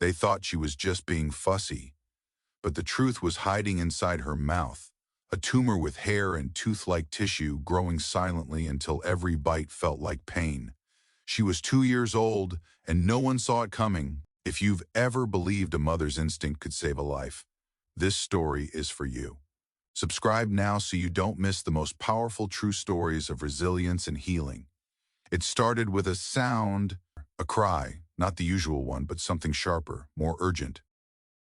They thought she was just being fussy, but the truth was hiding inside her mouth, a tumor with hair and tooth-like tissue growing silently until every bite felt like pain. She was 2 years old, and no one saw it coming. If you've ever believed a mother's instinct could save a life, this story is for you. Subscribe now so you don't miss the most powerful true stories of resilience and healing. It started with a sound, a cry, not the usual one, but something sharper, more urgent.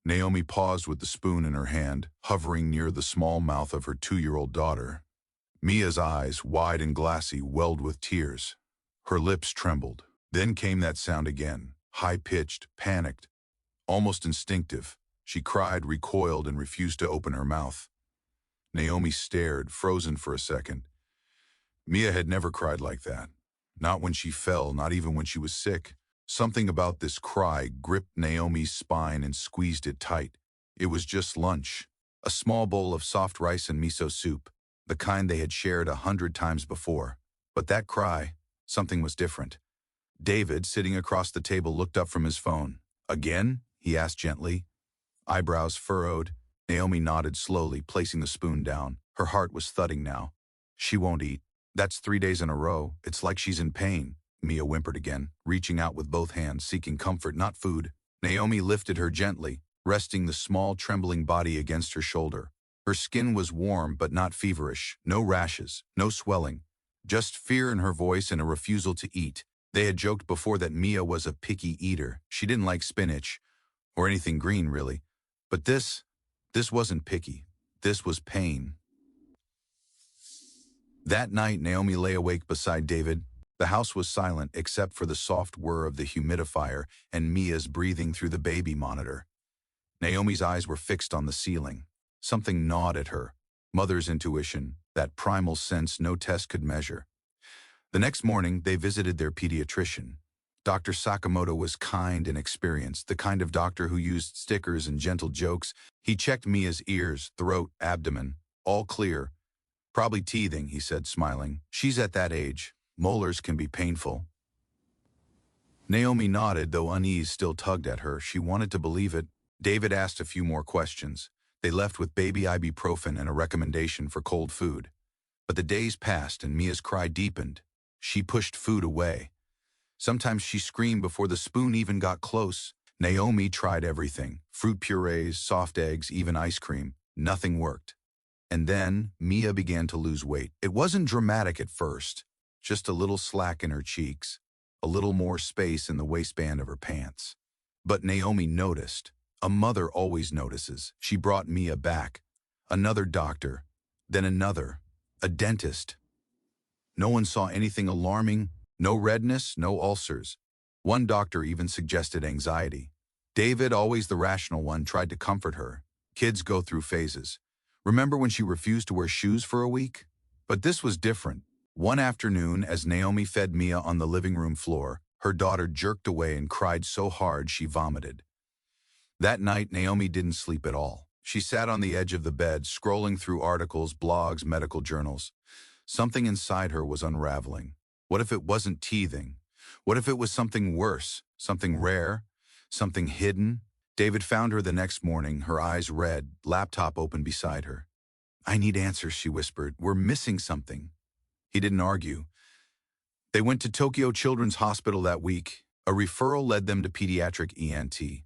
Naomi paused with the spoon in her hand, hovering near the small mouth of her 2-year-old daughter. Mia's eyes, wide and glassy, welled with tears. Her lips trembled. Then came that sound again, high-pitched, panicked, almost instinctive. She cried, recoiled, and refused to open her mouth. Naomi stared, frozen for a second. Mia had never cried like that. Not when she fell, not even when she was sick. Something about this cry gripped Naomi's spine and squeezed it tight. It was just lunch. A small bowl of soft rice and miso soup, the kind they had shared 100 times before. But that cry, something was different. David, sitting across the table, looked up from his phone. "Again?" he asked gently. Eyebrows furrowed. Naomi nodded slowly, placing the spoon down. Her heart was thudding now. "She won't eat. That's 3 days in a row. It's like she's in pain." Mia whimpered again, reaching out with both hands, seeking comfort, not food. Naomi lifted her gently, resting the small, trembling body against her shoulder. Her skin was warm but not feverish. No rashes, no swelling. Just fear in her voice and a refusal to eat. They had joked before that Mia was a picky eater. She didn't like spinach, or anything green, really. But this wasn't picky. This was pain. That night, Naomi lay awake beside David. The house was silent except for the soft whir of the humidifier and Mia's breathing through the baby monitor. Naomi's eyes were fixed on the ceiling. Something gnawed at her. Mother's intuition, that primal sense no test could measure. The next morning, they visited their pediatrician. Dr. Sakamoto was kind and experienced, the kind of doctor who used stickers and gentle jokes. He checked Mia's ears, throat, abdomen. All clear. "Probably teething," he said, smiling. "She's at that age. Molars can be painful." Naomi nodded, though unease still tugged at her. She wanted to believe it. David asked a few more questions. They left with baby ibuprofen and a recommendation for cold food. But the days passed and Mia's cry deepened. She pushed food away. Sometimes she screamed before the spoon even got close. Naomi tried everything. Fruit purees, soft eggs, even ice cream. Nothing worked. And then Mia began to lose weight. It wasn't dramatic at first, just a little slack in her cheeks, a little more space in the waistband of her pants. But Naomi noticed. A mother always notices. She brought Mia back. Another doctor, then another, a dentist. No one saw anything alarming. No redness, no ulcers. One doctor even suggested anxiety. David, always the rational one, tried to comfort her. Kids go through phases. Remember when she refused to wear shoes for a week? But this was different. One afternoon, as Naomi fed Mia on the living room floor, her daughter jerked away and cried so hard she vomited. That night, Naomi didn't sleep at all. She sat on the edge of the bed, scrolling through articles, blogs, medical journals. Something inside her was unraveling. What if it wasn't teething? What if it was something worse, something rare, something hidden? David found her the next morning, her eyes red, laptop open beside her. "I need answers," she whispered. "We're missing something." He didn't argue. They went to Tokyo Children's Hospital that week. A referral led them to pediatric ENT.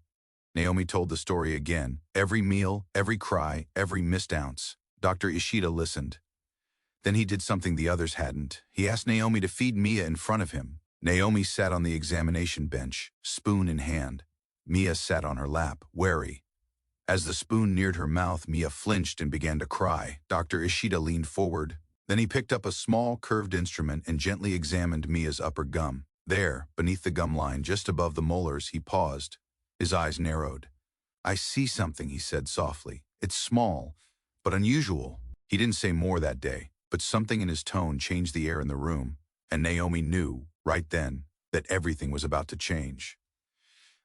Naomi told the story again. Every meal, every cry, every missed ounce. Dr. Ishida listened. Then he did something the others hadn't. He asked Naomi to feed Mia in front of him. Naomi sat on the examination bench, spoon in hand. Mia sat on her lap, wary. As the spoon neared her mouth, Mia flinched and began to cry. Dr. Ishida leaned forward. Then he picked up a small, curved instrument and gently examined Mia's upper gum. There, beneath the gum line, just above the molars, he paused. His eyes narrowed. "I see something," he said softly. "It's small, but unusual." He didn't say more that day. But something in his tone changed the air in the room, and Naomi knew, right then, that everything was about to change.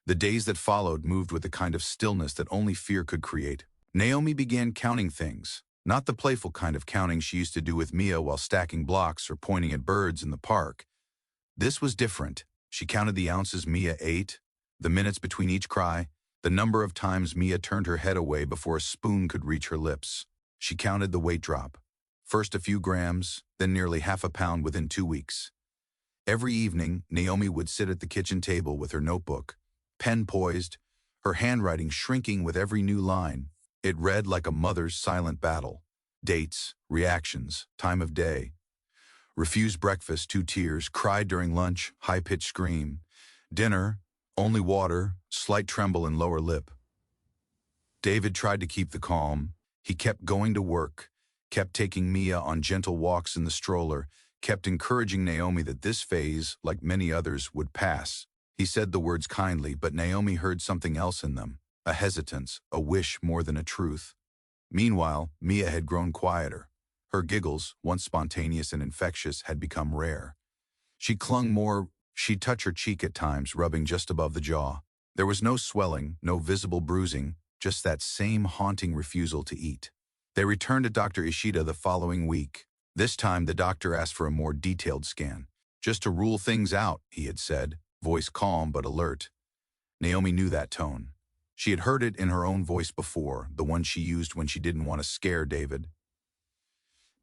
The days that followed moved with a kind of stillness that only fear could create. Naomi began counting things, not the playful kind of counting she used to do with Mia while stacking blocks or pointing at birds in the park. This was different. She counted the ounces Mia ate, the minutes between each cry, The number of times Mia turned her head away before a spoon could reach her lips. She counted the weight drop. First a few grams, then nearly half a pound within 2 weeks. Every evening, Naomi would sit at the kitchen table with her notebook, pen poised, her handwriting shrinking with every new line. It read like a mother's silent battle. Dates, reactions, time of day. Refused breakfast, 2 tears, cried during lunch, high-pitched scream. Dinner, only water, slight tremble in lower lip. David tried to keep the calm. He kept going to work, kept taking Mia on gentle walks in the stroller, kept encouraging Naomi that this phase, like many others, would pass. He said the words kindly, but Naomi heard something else in them, a hesitance, a wish more than a truth. Meanwhile, Mia had grown quieter. Her giggles, once spontaneous and infectious, had become rare. She clung more. She'd touch her cheek at times, rubbing just above the jaw. There was no swelling, no visible bruising, just that same haunting refusal to eat. They returned to Dr. Ishida the following week. This time, the doctor asked for a more detailed scan. Just to rule things out, he had said, voice calm but alert. Naomi knew that tone. She had heard it in her own voice before, the one she used when she didn't want to scare David.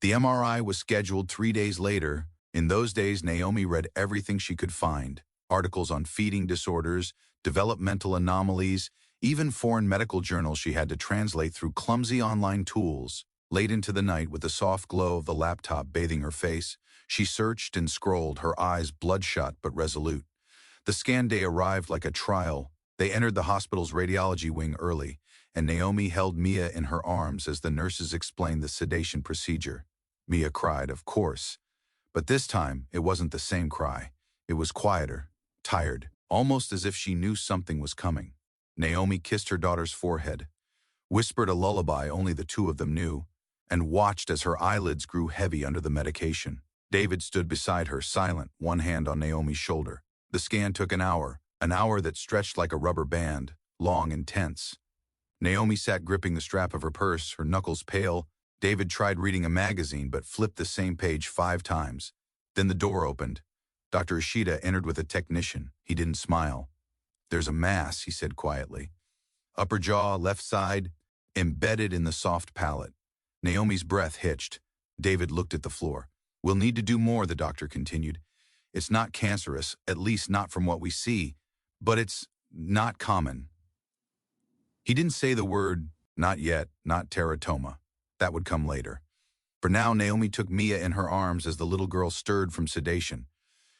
The MRI was scheduled 3 days later. In those days, Naomi read everything she could find, articles on feeding disorders, developmental anomalies, even foreign medical journals she had to translate through clumsy online tools. Late into the night, with the soft glow of the laptop bathing her face, she searched and scrolled, her eyes bloodshot but resolute. The scan day arrived like a trial. They entered the hospital's radiology wing early, and Naomi held Mia in her arms as the nurses explained the sedation procedure. Mia cried, of course. But this time, it wasn't the same cry. It was quieter, tired, almost as if she knew something was coming. Naomi kissed her daughter's forehead, whispered a lullaby only the two of them knew, and watched as her eyelids grew heavy under the medication. David stood beside her, silent, one hand on Naomi's shoulder. The scan took an hour that stretched like a rubber band, long and tense. Naomi sat gripping the strap of her purse, her knuckles pale. David tried reading a magazine but flipped the same page 5 times. Then the door opened. Dr. Ishida entered with a technician. He didn't smile. There's a mass, he said quietly. Upper jaw, left side, embedded in the soft palate. Naomi's breath hitched. David looked at the floor. We'll need to do more, the doctor continued. It's not cancerous, at least not from what we see, but it's not common. He didn't say the word, not yet, not teratoma. That would come later. For now, Naomi took Mia in her arms as the little girl stirred from sedation.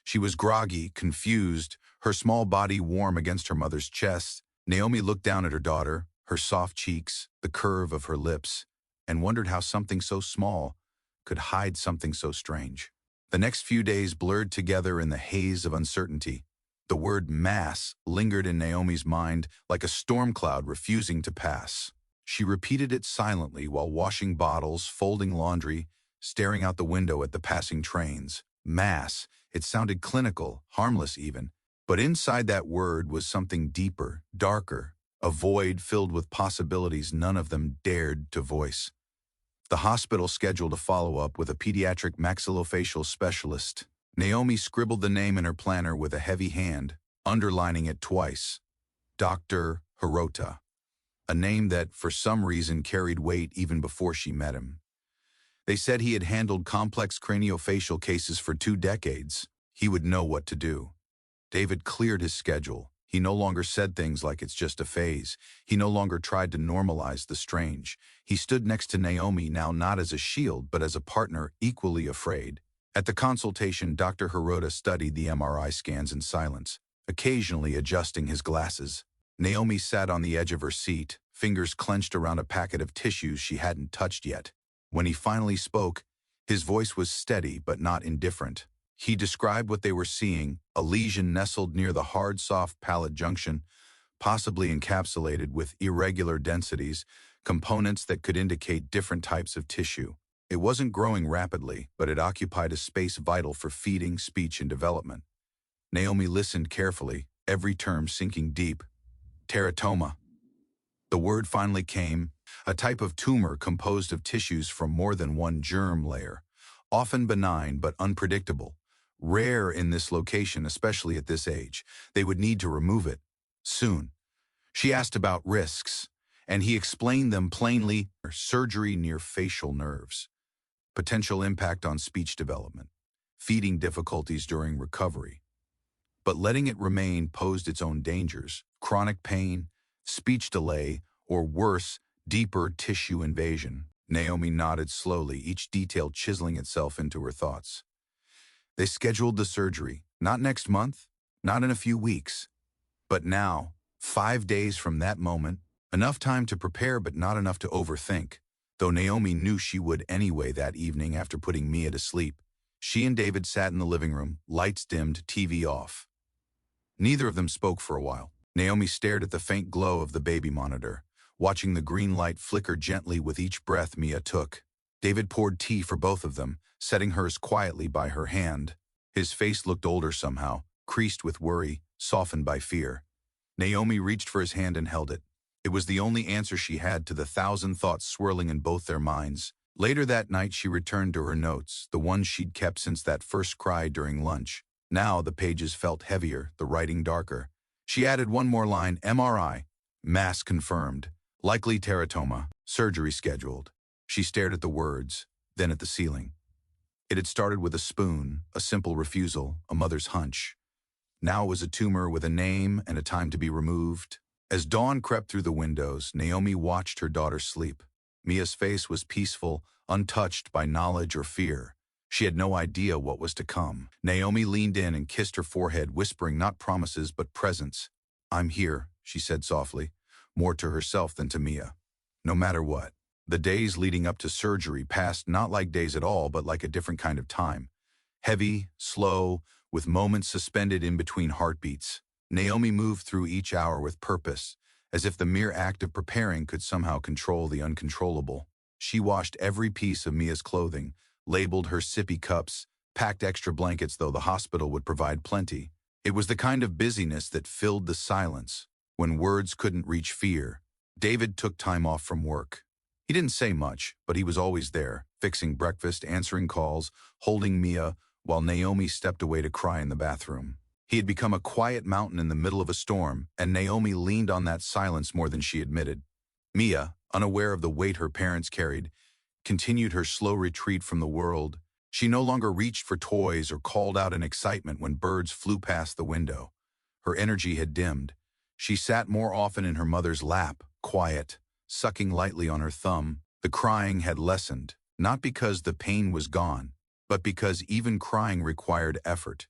She was groggy, confused, her small body warm against her mother's chest. Naomi looked down at her daughter, her soft cheeks, the curve of her lips, and wondered how something so small could hide something so strange. The next few days blurred together in the haze of uncertainty. The word mass lingered in Naomi's mind like a storm cloud refusing to pass. She repeated it silently while washing bottles, folding laundry, staring out the window at the passing trains. Mass. It sounded clinical, harmless even. But inside that word was something deeper, darker, a void filled with possibilities none of them dared to voice. The hospital scheduled a follow-up with a pediatric maxillofacial specialist. Naomi scribbled the name in her planner with a heavy hand, underlining it twice. Dr. Hirota. A name that, for some reason, carried weight even before she met him. They said he had handled complex craniofacial cases for 2 decades. He would know what to do. David cleared his schedule. He no longer said things like it's just a phase. He no longer tried to normalize the strange. He stood next to Naomi now not as a shield, but as a partner equally afraid. At the consultation, Dr. Hirota studied the MRI scans in silence, occasionally adjusting his glasses. Naomi sat on the edge of her seat, fingers clenched around a packet of tissues she hadn't touched yet. When he finally spoke, his voice was steady but not indifferent. He described what they were seeing, a lesion nestled near the hard, soft palate junction, possibly encapsulated with irregular densities, components that could indicate different types of tissue. It wasn't growing rapidly, but it occupied a space vital for feeding, speech, and development. Naomi listened carefully, every term sinking deep. Teratoma. The word finally came, a type of tumor composed of tissues from more than one germ layer, often benign but unpredictable. Rare in this location, especially at this age. They would need to remove it soon. She asked about risks, and he explained them plainly: surgery near facial nerves, potential impact on speech development, feeding difficulties during recovery. But letting it remain posed its own dangers: chronic pain, speech delay, or worse, deeper tissue invasion. Naomi nodded slowly, each detail chiseling itself into her thoughts. They scheduled the surgery, not next month, not in a few weeks, but now, 5 days from that moment. Enough time to prepare, but not enough to overthink. Though Naomi knew she would anyway that evening after putting Mia to sleep, she and David sat in the living room, lights dimmed, TV off. Neither of them spoke for a while. Naomi stared at the faint glow of the baby monitor, watching the green light flicker gently with each breath Mia took. David poured tea for both of them, setting hers quietly by her hand. His face looked older somehow, creased with worry, softened by fear. Naomi reached for his hand and held it. It was the only answer she had to the 1,000 thoughts swirling in both their minds. Later that night, she returned to her notes, the ones she'd kept since that first cry during lunch. Now the pages felt heavier, the writing darker. She added one more line: MRI, mass confirmed, likely teratoma, surgery scheduled. She stared at the words, then at the ceiling. It had started with a spoon, a simple refusal, a mother's hunch. Now it was a tumor with a name and a time to be removed. As dawn crept through the windows, Naomi watched her daughter sleep. Mia's face was peaceful, untouched by knowledge or fear. She had no idea what was to come. Naomi leaned in and kissed her forehead, whispering not promises but presence. "I'm here," she said softly, more to herself than to Mia. No matter what. The days leading up to surgery passed not like days at all, but like a different kind of time. Heavy, slow, with moments suspended in between heartbeats. Naomi moved through each hour with purpose, as if the mere act of preparing could somehow control the uncontrollable. She washed every piece of Mia's clothing, labeled her sippy cups, packed extra blankets though the hospital would provide plenty. It was the kind of busyness that filled the silence, when words couldn't reach fear. David took time off from work. He didn't say much, but he was always there, fixing breakfast, answering calls, holding Mia, while Naomi stepped away to cry in the bathroom. He had become a quiet mountain in the middle of a storm, and Naomi leaned on that silence more than she admitted. Mia, unaware of the weight her parents carried, continued her slow retreat from the world. She no longer reached for toys or called out in excitement when birds flew past the window. Her energy had dimmed. She sat more often in her mother's lap, quiet, sucking lightly on her thumb. The crying had lessened, not because the pain was gone, but because even crying required effort.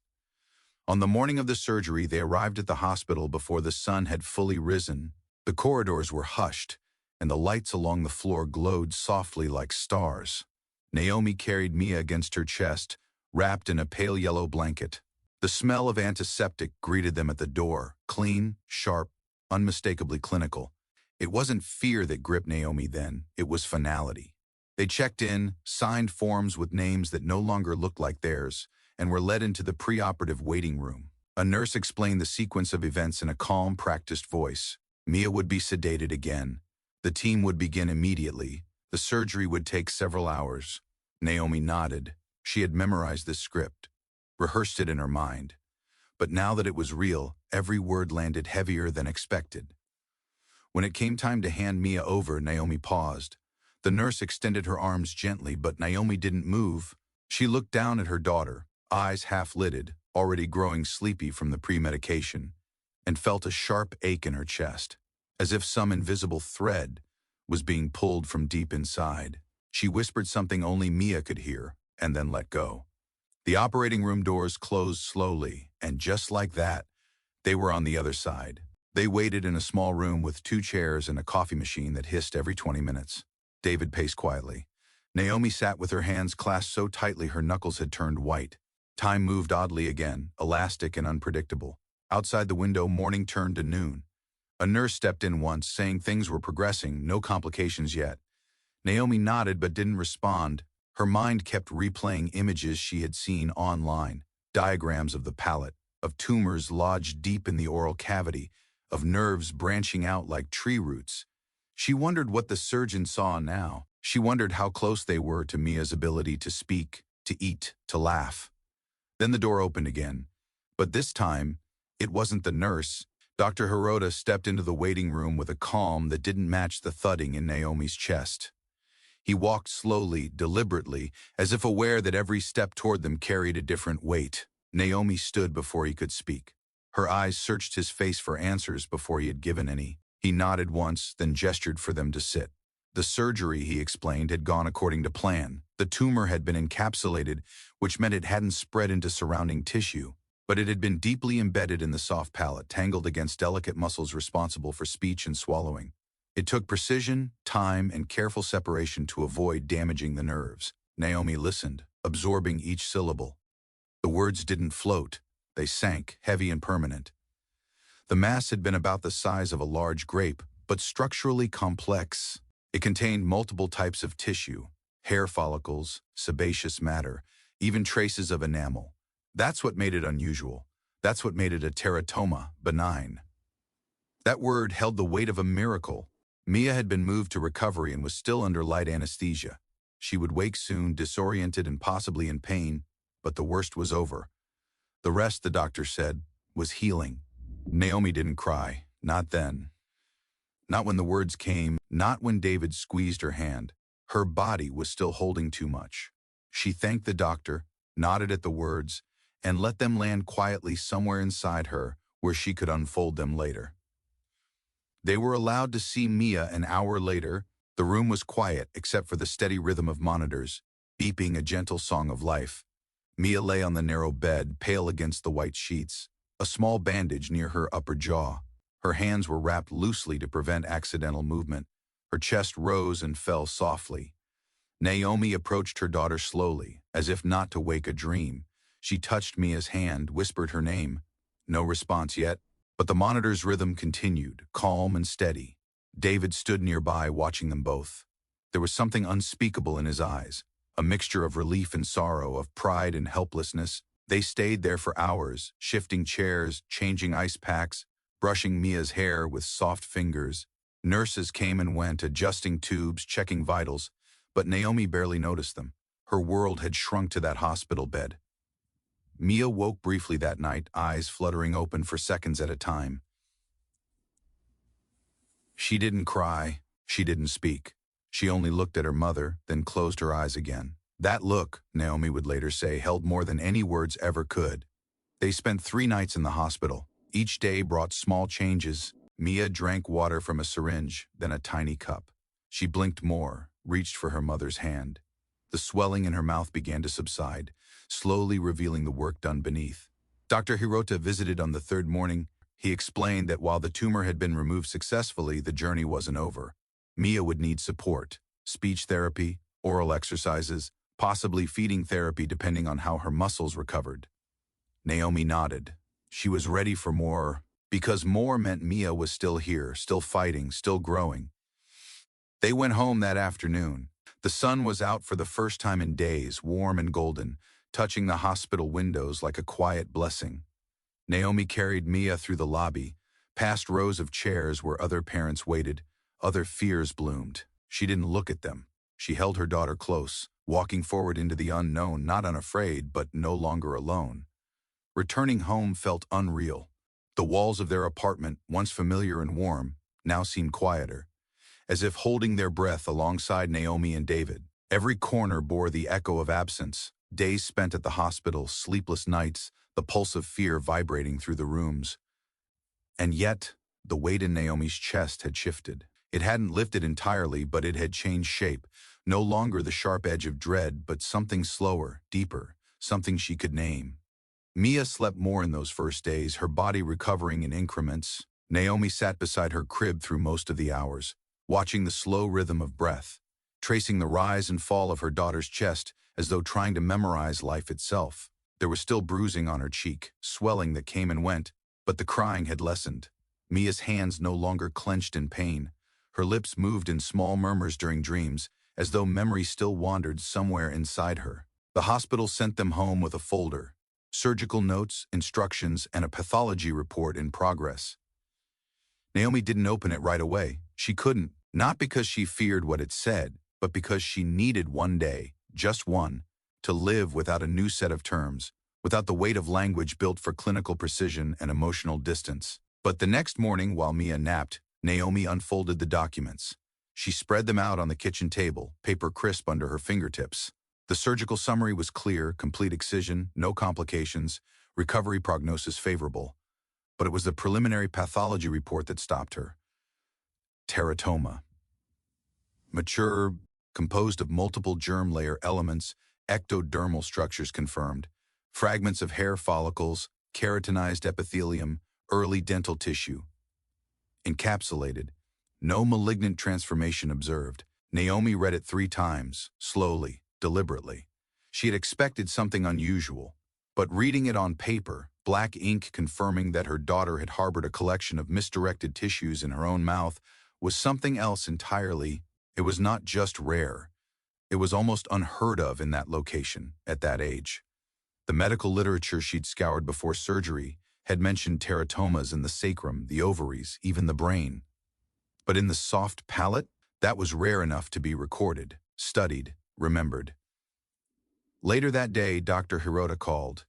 On the morning of the surgery, they arrived at the hospital before the sun had fully risen. The corridors were hushed, and the lights along the floor glowed softly like stars. Naomi carried Mia against her chest, wrapped in a pale yellow blanket. The smell of antiseptic greeted them at the door, clean, sharp, unmistakably clinical. It wasn't fear that gripped Naomi then, it was finality. They checked in, signed forms with names that no longer looked like theirs, and were led into the preoperative waiting room. A nurse explained the sequence of events in a calm, practiced voice. Mia would be sedated again. The team would begin immediately. The surgery would take several hours. Naomi nodded. She had memorized this script, rehearsed it in her mind. But now that it was real, every word landed heavier than expected. When it came time to hand Mia over, Naomi paused. The nurse extended her arms gently, but Naomi didn't move. She looked down at her daughter, eyes half-lidded, already growing sleepy from the pre-medication, and felt a sharp ache in her chest, as if some invisible thread was being pulled from deep inside. She whispered something only Mia could hear, and then let go. The operating room doors closed slowly, and just like that, they were on the other side. They waited in a small room with 2 chairs and a coffee machine that hissed every 20 minutes. David paced quietly. Naomi sat with her hands clasped so tightly her knuckles had turned white. Time moved oddly again, elastic and unpredictable. Outside the window, morning turned to noon. A nurse stepped in once, saying things were progressing, no complications yet. Naomi nodded but didn't respond. Her mind kept replaying images she had seen online, diagrams of the palate, of tumors lodged deep in the oral cavity, of nerves branching out like tree roots. She wondered what the surgeon saw now. She wondered how close they were to Mia's ability to speak, to eat, to laugh. Then the door opened again. But this time, it wasn't the nurse. Dr. Hirota stepped into the waiting room with a calm that didn't match the thudding in Naomi's chest. He walked slowly, deliberately, as if aware that every step toward them carried a different weight. Naomi stood before he could speak. Her eyes searched his face for answers before he had given any. He nodded once, then gestured for them to sit. The surgery, he explained, had gone according to plan. The tumor had been encapsulated, which meant it hadn't spread into surrounding tissue, but it had been deeply embedded in the soft palate, tangled against delicate muscles responsible for speech and swallowing. It took precision, time, and careful separation to avoid damaging the nerves. Naomi listened, absorbing each syllable. The words didn't float. They sank, heavy and permanent. The mass had been about the size of a large grape, but structurally complex. It contained multiple types of tissue, hair follicles, sebaceous matter, even traces of enamel. That's what made it unusual. That's what made it a teratoma, benign. That word held the weight of a miracle. Mia had been moved to recovery and was still under light anesthesia. She would wake soon, disoriented and possibly in pain, but the worst was over. The rest, the doctor said, was healing. Naomi didn't cry, not then. Not when the words came, not when David squeezed her hand. Her body was still holding too much. She thanked the doctor, nodded at the words, and let them land quietly somewhere inside her where she could unfold them later. They were allowed to see Mia an hour later. The room was quiet except for the steady rhythm of monitors, beeping a gentle song of life. Mia lay on the narrow bed, pale against the white sheets, a small bandage near her upper jaw. Her hands were wrapped loosely to prevent accidental movement. Her chest rose and fell softly. Naomi approached her daughter slowly, as if not to wake a dream. She touched Mia's hand, whispered her name. No response yet, but the monitor's rhythm continued, calm and steady. David stood nearby, watching them both. There was something unspeakable in his eyes, a mixture of relief and sorrow, of pride and helplessness. They stayed there for hours, shifting chairs, changing ice packs, brushing Mia's hair with soft fingers. Nurses came and went, adjusting tubes, checking vitals, but Naomi barely noticed them. Her world had shrunk to that hospital bed. Mia woke briefly that night, eyes fluttering open for seconds at a time. She didn't cry. She didn't speak. She only looked at her mother, then closed her eyes again. That look, Naomi would later say, held more than any words ever could. They spent 3 nights in the hospital. Each day brought small changes. Mia drank water from a syringe, then a tiny cup. She blinked more, reached for her mother's hand. The swelling in her mouth began to subside, slowly revealing the work done beneath. Dr. Hirota visited on the 3rd morning. He explained that while the tumor had been removed successfully, the journey wasn't over. Mia would need support, speech therapy, oral exercises, possibly feeding therapy depending on how her muscles recovered. Naomi nodded. She was ready for more, because more meant Mia was still here, still fighting, still growing. They went home that afternoon. The sun was out for the first time in days, warm and golden, touching the hospital windows like a quiet blessing. Naomi carried Mia through the lobby, past rows of chairs where other parents waited. Other fears bloomed. She didn't look at them. She held her daughter close, walking forward into the unknown, not unafraid, but no longer alone. Returning home felt unreal. The walls of their apartment, once familiar and warm, now seemed quieter, as if holding their breath alongside Naomi and David. Every corner bore the echo of absence, days spent at the hospital, sleepless nights, the pulse of fear vibrating through the rooms. And yet, the weight in Naomi's chest had shifted. It hadn't lifted entirely, but it had changed shape. No longer the sharp edge of dread, but something slower, deeper, something she could name. Mia slept more in those first days, her body recovering in increments. Naomi sat beside her crib through most of the hours, watching the slow rhythm of breath, tracing the rise and fall of her daughter's chest as though trying to memorize life itself. There was still bruising on her cheek, swelling that came and went, but the crying had lessened. Mia's hands no longer clenched in pain. Her lips moved in small murmurs during dreams, as though memory still wandered somewhere inside her. The hospital sent them home with a folder, surgical notes, instructions, and a pathology report in progress. Naomi didn't open it right away. She couldn't, not because she feared what it said, but because she needed one day, just one, to live without a new set of terms, without the weight of language built for clinical precision and emotional distance. But the next morning, while Mia napped, Naomi unfolded the documents. She spread them out on the kitchen table, paper crisp under her fingertips. The surgical summary was clear: complete excision, no complications, recovery prognosis favorable. But it was the preliminary pathology report that stopped her. Teratoma. Mature, composed of multiple germ layer elements, ectodermal structures confirmed, fragments of hair follicles, keratinized epithelium, early dental tissue. Encapsulated. No malignant transformation observed. Naomi read it 3 times, slowly, deliberately. She had expected something unusual, but reading it on paper, black ink confirming that her daughter had harbored a collection of misdirected tissues in her own mouth, was something else entirely. It was not just rare. It was almost unheard of in that location, at that age. The medical literature she'd scoured before surgery had mentioned teratomas in the sacrum, the ovaries, even the brain. But in the soft palate, that was rare enough to be recorded, studied, remembered. Later that day, Dr. Hirota called.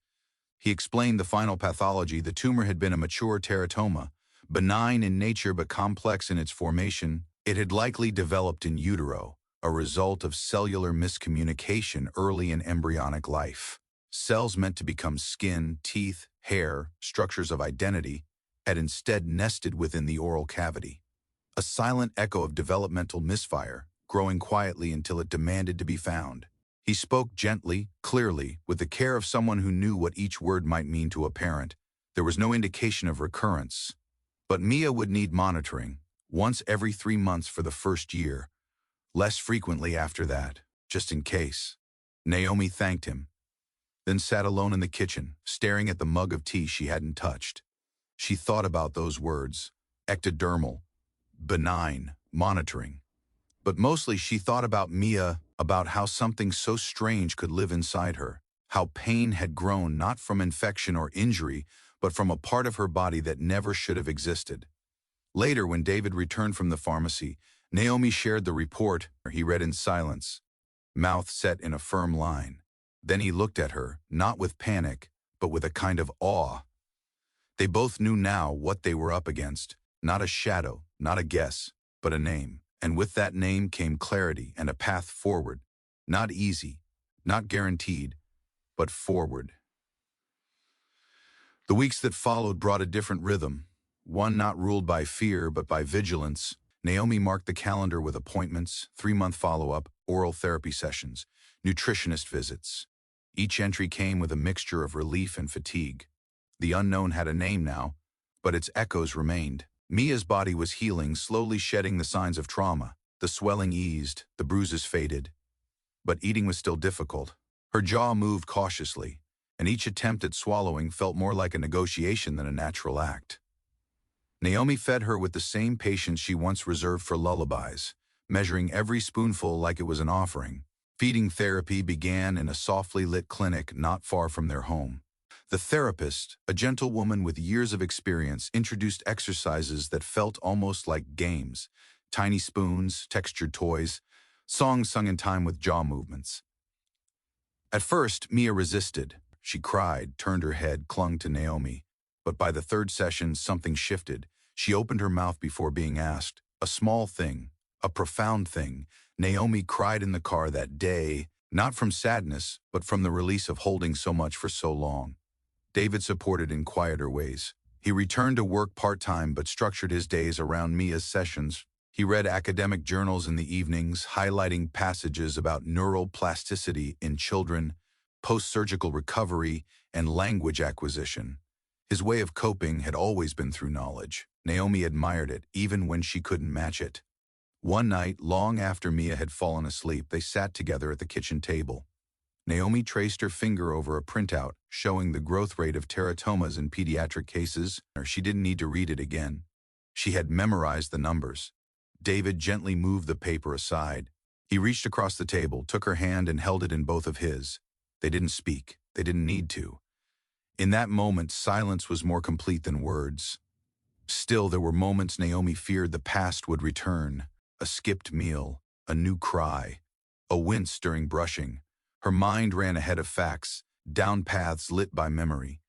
He explained the final pathology. The tumor had been a mature teratoma, benign in nature but complex in its formation. It had likely developed in utero, a result of cellular miscommunication early in embryonic life. Cells meant to become skin, teeth, hair, structures of identity, had instead nested within the oral cavity. A silent echo of developmental misfire, growing quietly until it demanded to be found. He spoke gently, clearly, with the care of someone who knew what each word might mean to a parent. There was no indication of recurrence. But Mia would need monitoring, once every 3 months for the first year, less frequently after that, just in case. Naomi thanked him, then sat alone in the kitchen, staring at the mug of tea she hadn't touched. She thought about those words: ectodermal, benign, monitoring. But mostly she thought about Mia, about how something so strange could live inside her, how pain had grown not from infection or injury, but from a part of her body that never should have existed. Later, when David returned from the pharmacy, Naomi shared the report. He read in silence, mouth set in a firm line. Then he looked at her, not with panic, but with a kind of awe. They both knew now what they were up against. Not a shadow, not a guess, but a name. And with that name came clarity and a path forward. Not easy, not guaranteed, but forward. The weeks that followed brought a different rhythm, one not ruled by fear but by vigilance. Naomi marked the calendar with appointments, 3-month follow-up, oral therapy sessions, nutritionist visits. Each entry came with a mixture of relief and fatigue. The unknown had a name now, but its echoes remained. Mia's body was healing, slowly shedding the signs of trauma. The swelling eased, the bruises faded. But eating was still difficult. Her jaw moved cautiously, and each attempt at swallowing felt more like a negotiation than a natural act. Naomi fed her with the same patience she once reserved for lullabies, measuring every spoonful like it was an offering. Feeding therapy began in a softly lit clinic not far from their home. The therapist, a gentle woman with years of experience, introduced exercises that felt almost like games: tiny spoons, textured toys, songs sung in time with jaw movements. At first, Mia resisted. She cried, turned her head, clung to Naomi. But by the 3rd session, something shifted. She opened her mouth before being asked. A small thing, a profound thing. Naomi cried in the car that day, not from sadness, but from the release of holding so much for so long. David supported in quieter ways. He returned to work part-time but structured his days around Mia's sessions. He read academic journals in the evenings, highlighting passages about neural plasticity in children, post-surgical recovery, and language acquisition. His way of coping had always been through knowledge. Naomi admired it, even when she couldn't match it. One night, long after Mia had fallen asleep, they sat together at the kitchen table. Naomi traced her finger over a printout showing the growth rate of teratomas in pediatric cases. She didn't need to read it again. She had memorized the numbers. David gently moved the paper aside. He reached across the table, took her hand, and held it in both of his. They didn't speak. They didn't need to. In that moment, silence was more complete than words. Still, there were moments Naomi feared the past would return. A skipped meal, a new cry, a wince during brushing. Her mind ran ahead of facts, down paths lit by memory.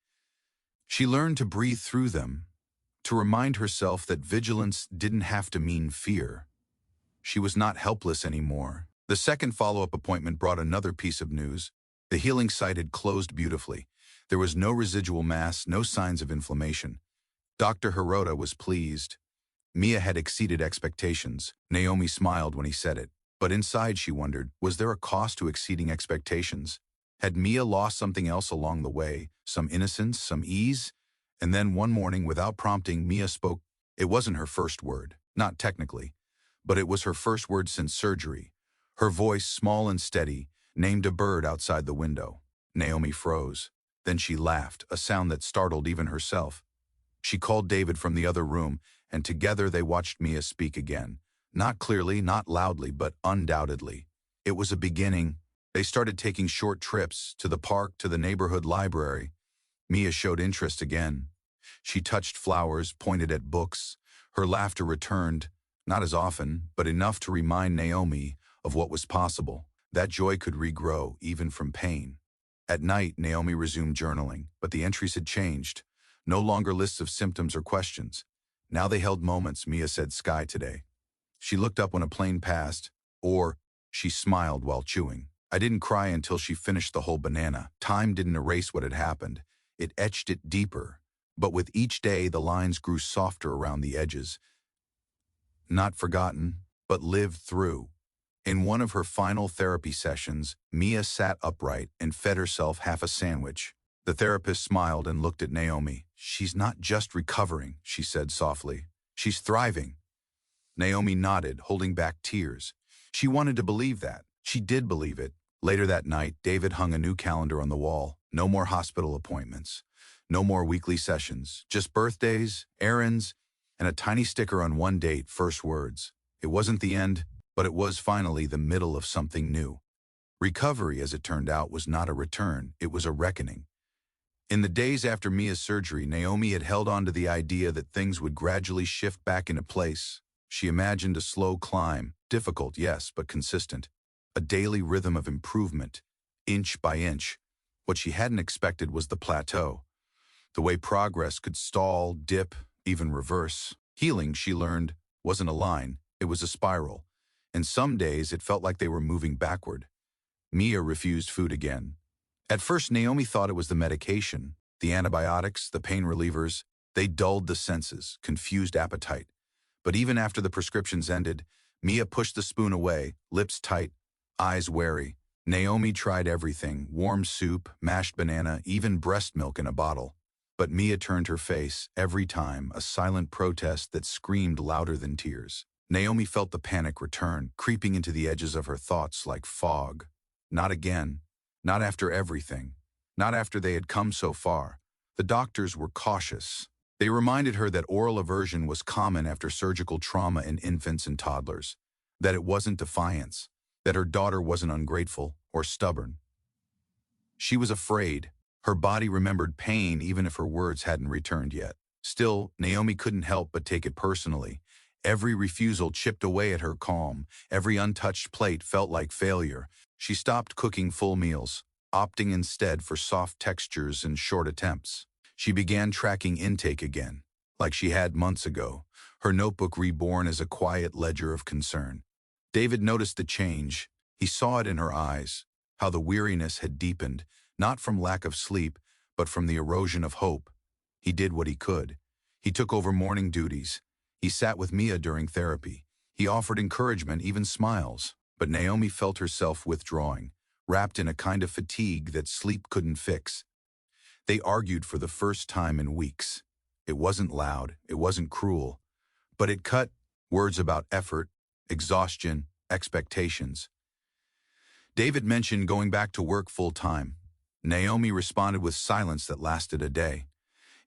She learned to breathe through them, to remind herself that vigilance didn't have to mean fear. She was not helpless anymore. The second follow-up appointment brought another piece of news. The healing site had closed beautifully. There was no residual mass, no signs of inflammation. Dr. Hirota was pleased. Mia had exceeded expectations. Naomi smiled when he said it. But inside she wondered, was there a cost to exceeding expectations? Had Mia lost something else along the way? Some innocence, some ease? And then one morning, without prompting, Mia spoke. It wasn't her first word, not technically, but it was her first word since surgery. Her voice, small and steady, named a bird outside the window. Naomi froze. Then she laughed, a sound that startled even herself. She called David from the other room, and together they watched Mia speak again. Not clearly, not loudly, but undoubtedly. It was a beginning. They started taking short trips, to the park, to the neighborhood library. Mia showed interest again. She touched flowers, pointed at books. Her laughter returned, not as often, but enough to remind Naomi of what was possible. That joy could regrow, even from pain. At night, Naomi resumed journaling, but the entries had changed. No longer lists of symptoms or questions. Now they held moments. Mia said sky today. She looked up when a plane passed, or she smiled while chewing. I didn't cry until she finished the whole banana. Time didn't erase what had happened. It etched it deeper. But with each day, the lines grew softer around the edges. Not forgotten, but lived through. In one of her final therapy sessions, Mia sat upright and fed herself half a sandwich. The therapist smiled and looked at Naomi. She's not just recovering, she said softly. She's thriving. Naomi nodded, holding back tears. She wanted to believe that. She did believe it. Later that night, David hung a new calendar on the wall. No more hospital appointments. No more weekly sessions. Just birthdays, errands, and a tiny sticker on one date, first words. It wasn't the end, but it was finally the middle of something new. Recovery, as it turned out, was not a return. It was a reckoning. In the days after Mia's surgery, Naomi had held on to the idea that things would gradually shift back into place. She imagined a slow climb, difficult, yes, but consistent. A daily rhythm of improvement, inch by inch. What she hadn't expected was the plateau. The way progress could stall, dip, even reverse. Healing, she learned, wasn't a line, it was a spiral. And some days it felt like they were moving backward. Mia refused food again. At first, Naomi thought it was the medication, the antibiotics, the pain relievers. They dulled the senses, confused appetite. But even after the prescriptions ended, Mia pushed the spoon away, lips tight, eyes wary. Naomi tried everything, warm soup, mashed banana, even breast milk in a bottle. But Mia turned her face, every time, a silent protest that screamed louder than tears. Naomi felt the panic return, creeping into the edges of her thoughts like fog. Not again. Not after everything. Not after they had come so far. The doctors were cautious. They reminded her that oral aversion was common after surgical trauma in infants and toddlers. That it wasn't defiance. That her daughter wasn't ungrateful or stubborn. She was afraid. Her body remembered pain even if her words hadn't returned yet. Still, Naomi couldn't help but take it personally. Every refusal chipped away at her calm. Every untouched plate felt like failure. She stopped cooking full meals, opting instead for soft textures and short attempts. She began tracking intake again, like she had months ago, her notebook reborn as a quiet ledger of concern. David noticed the change. He saw it in her eyes, how the weariness had deepened, not from lack of sleep, but from the erosion of hope. He did what he could. He took over morning duties. He sat with Mia during therapy. He offered encouragement, even smiles. But Naomi felt herself withdrawing, wrapped in a kind of fatigue that sleep couldn't fix. They argued for the first time in weeks. It wasn't loud, it wasn't cruel, but it cut. Words about effort, exhaustion, expectations. David mentioned going back to work full-time. Naomi responded with silence that lasted a day.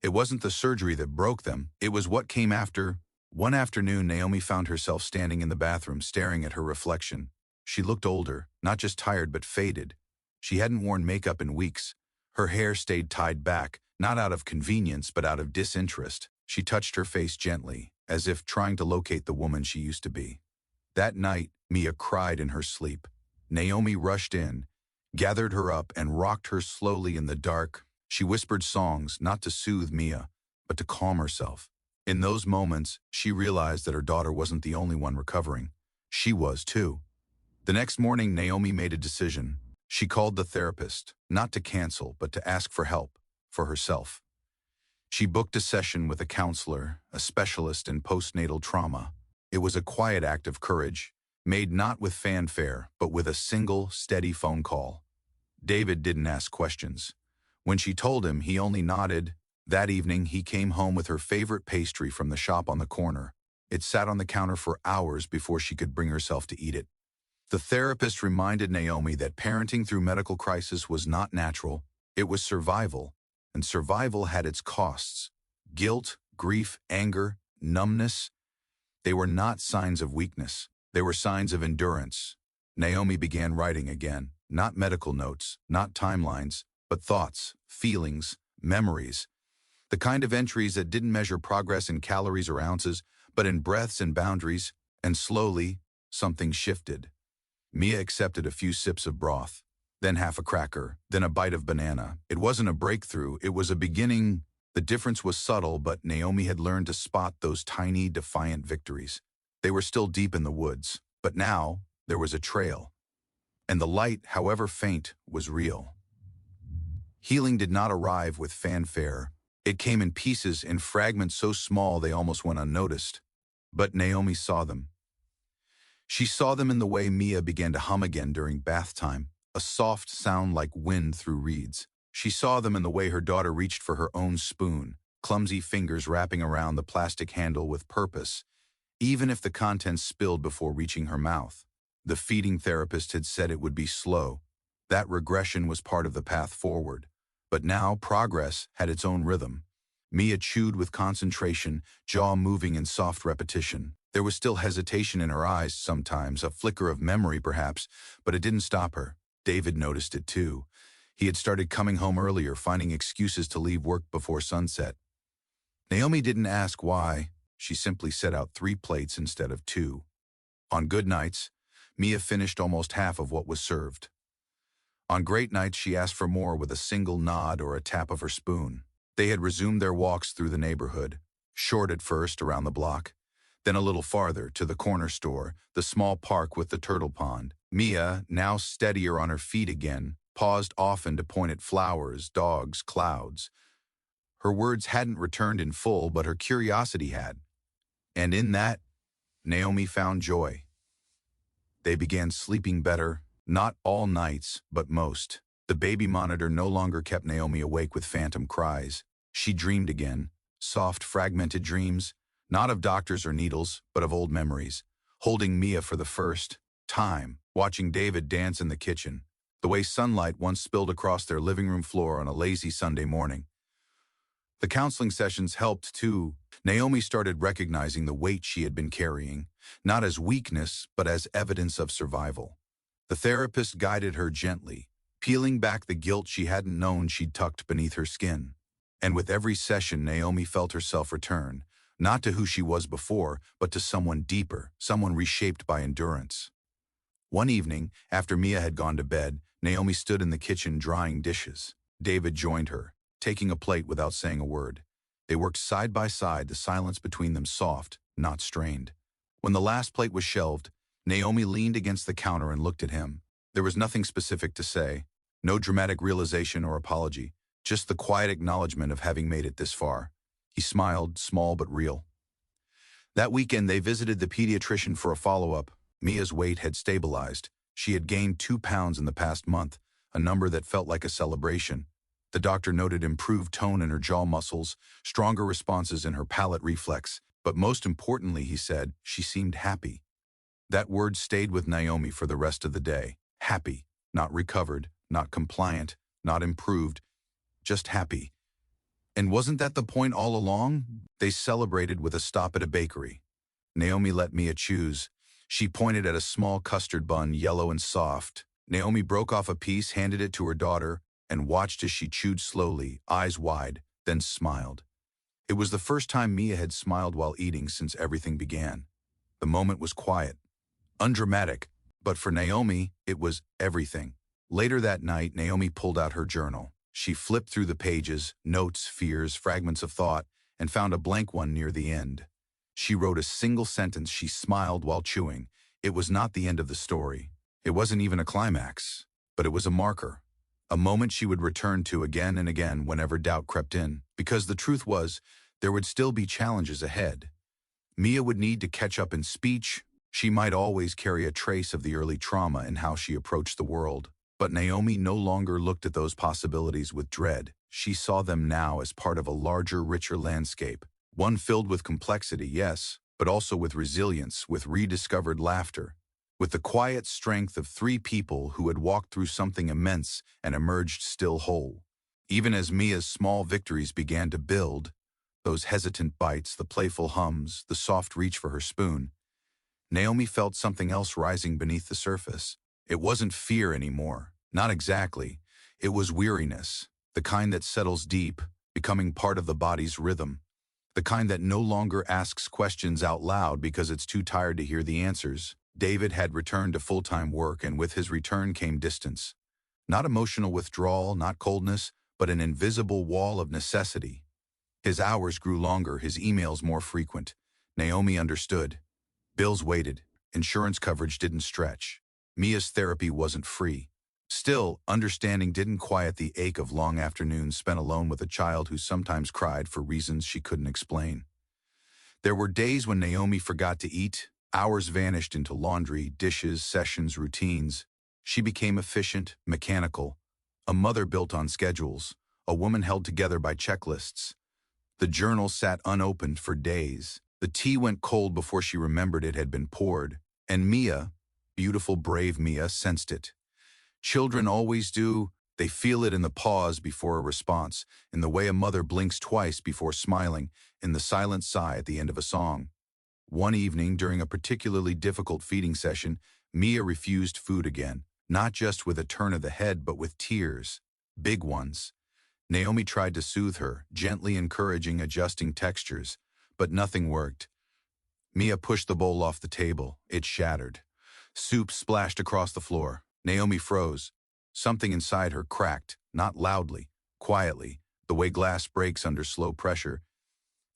It wasn't the surgery that broke them, it was what came after. One afternoon, Naomi found herself standing in the bathroom staring at her reflection. She looked older, not just tired but faded. She hadn't worn makeup in weeks. Her hair stayed tied back, not out of convenience but out of disinterest. She touched her face gently, as if trying to locate the woman she used to be. That night, Mia cried in her sleep. Naomi rushed in, gathered her up and rocked her slowly in the dark. She whispered songs, not to soothe Mia, but to calm herself. In those moments, she realized that her daughter wasn't the only one recovering. She was too. The next morning, Naomi made a decision. She called the therapist, not to cancel, but to ask for help, for herself. She booked a session with a counselor, a specialist in postnatal trauma. It was a quiet act of courage, made not with fanfare, but with a single, steady phone call. David didn't ask questions. When she told him, he only nodded. That evening, he came home with her favorite pastry from the shop on the corner. It sat on the counter for hours before she could bring herself to eat it. The therapist reminded Naomi that parenting through medical crisis was not natural, it was survival, and survival had its costs. Guilt, grief, anger, numbness. They were not signs of weakness, they were signs of endurance. Naomi began writing again, not medical notes, not timelines, but thoughts, feelings, memories. The kind of entries that didn't measure progress in calories or ounces, but in breaths and boundaries, and slowly, something shifted. Mia accepted a few sips of broth, then half a cracker, then a bite of banana. It wasn't a breakthrough, it was a beginning. The difference was subtle, but Naomi had learned to spot those tiny, defiant victories. They were still deep in the woods, but now there was a trail. And the light, however faint, was real. Healing did not arrive with fanfare. It came in pieces, in fragments so small they almost went unnoticed. But Naomi saw them. She saw them in the way Mia began to hum again during bath time, a soft sound like wind through reeds. She saw them in the way her daughter reached for her own spoon, clumsy fingers wrapping around the plastic handle with purpose, even if the contents spilled before reaching her mouth. The feeding therapist had said it would be slow. That regression was part of the path forward. But now progress had its own rhythm. Mia chewed with concentration, jaw moving in soft repetition. There was still hesitation in her eyes sometimes, a flicker of memory perhaps, but it didn't stop her. David noticed it too. He had started coming home earlier, finding excuses to leave work before sunset. Naomi didn't ask why. She simply set out 3 plates instead of 2. On good nights, Mia finished almost half of what was served. On great nights, she asked for more with a single nod or a tap of her spoon. They had resumed their walks through the neighborhood, short at first around the block, then a little farther to the corner store, the small park with the turtle pond. Mia, now steadier on her feet again, paused often to point at flowers, dogs, clouds. Her words hadn't returned in full, but her curiosity had. And in that, Naomi found joy. They began sleeping better, not all nights, but most. The baby monitor no longer kept Naomi awake with phantom cries. She dreamed again, soft, fragmented dreams, not of doctors or needles, but of old memories. Holding Mia for the first time, watching David dance in the kitchen, the way sunlight once spilled across their living room floor on a lazy Sunday morning. The counseling sessions helped too. Naomi started recognizing the weight she had been carrying, not as weakness, but as evidence of survival. The therapist guided her gently, peeling back the guilt she hadn't known she'd tucked beneath her skin. And with every session, Naomi felt herself return, not to who she was before, but to someone deeper, someone reshaped by endurance. One evening, after Mia had gone to bed, Naomi stood in the kitchen drying dishes. David joined her, taking a plate without saying a word. They worked side by side, the silence between them soft, not strained. When the last plate was shelved, Naomi leaned against the counter and looked at him. There was nothing specific to say, no dramatic realization or apology, just the quiet acknowledgement of having made it this far. He smiled, small but real. That weekend, they visited the pediatrician for a follow-up. Mia's weight had stabilized. She had gained 2 pounds in the past month, a number that felt like a celebration. The doctor noted improved tone in her jaw muscles, stronger responses in her palate reflex, but most importantly, he said, she seemed happy. That word stayed with Naomi for the rest of the day. Happy, not recovered, not compliant, not improved, just happy. And wasn't that the point all along? They celebrated with a stop at a bakery. Naomi let Mia choose. She pointed at a small custard bun, yellow and soft. Naomi broke off a piece, handed it to her daughter, and watched as she chewed slowly, eyes wide, then smiled. It was the first time Mia had smiled while eating since everything began. The moment was quiet, undramatic, but for Naomi, it was everything. Later that night, Naomi pulled out her journal. She flipped through the pages, notes, fears, fragments of thought, and found a blank one near the end. She wrote a single sentence. She smiled while chewing. It was not the end of the story. It wasn't even a climax, but it was a marker. A moment she would return to again and again whenever doubt crept in, because the truth was, there would still be challenges ahead. Mia would need to catch up in speech. She might always carry a trace of the early trauma in how she approached the world. But Naomi no longer looked at those possibilities with dread. She saw them now as part of a larger, richer landscape. One filled with complexity, yes, but also with resilience, with rediscovered laughter, with the quiet strength of three people who had walked through something immense and emerged still whole. Even as Mia's small victories began to build, those hesitant bites, the playful hums, the soft reach for her spoon, Naomi felt something else rising beneath the surface. It wasn't fear anymore, not exactly. It was weariness, the kind that settles deep, becoming part of the body's rhythm. The kind that no longer asks questions out loud because it's too tired to hear the answers. David had returned to full-time work, and with his return came distance. Not emotional withdrawal, not coldness, but an invisible wall of necessity. His hours grew longer, his emails more frequent. Naomi understood. Bills waited. Insurance coverage didn't stretch. Mia's therapy wasn't free. Still, understanding didn't quiet the ache of long afternoons spent alone with a child who sometimes cried for reasons she couldn't explain. There were days when Naomi forgot to eat. Hours vanished into laundry, dishes, sessions, routines. She became efficient, mechanical, a mother built on schedules, a woman held together by checklists. The journal sat unopened for days. The tea went cold before she remembered it had been poured. And Mia, beautiful, brave Mia, sensed it. Children always do. They feel it in the pause before a response, in the way a mother blinks twice before smiling, in the silent sigh at the end of a song. One evening, during a particularly difficult feeding session, Mia refused food again, not just with a turn of the head, but with tears. Big ones. Naomi tried to soothe her, gently encouraging, adjusting textures, but nothing worked. Mia pushed the bowl off the table. It shattered. Soup splashed across the floor. Naomi froze. Something inside her cracked, not loudly, quietly, the way glass breaks under slow pressure.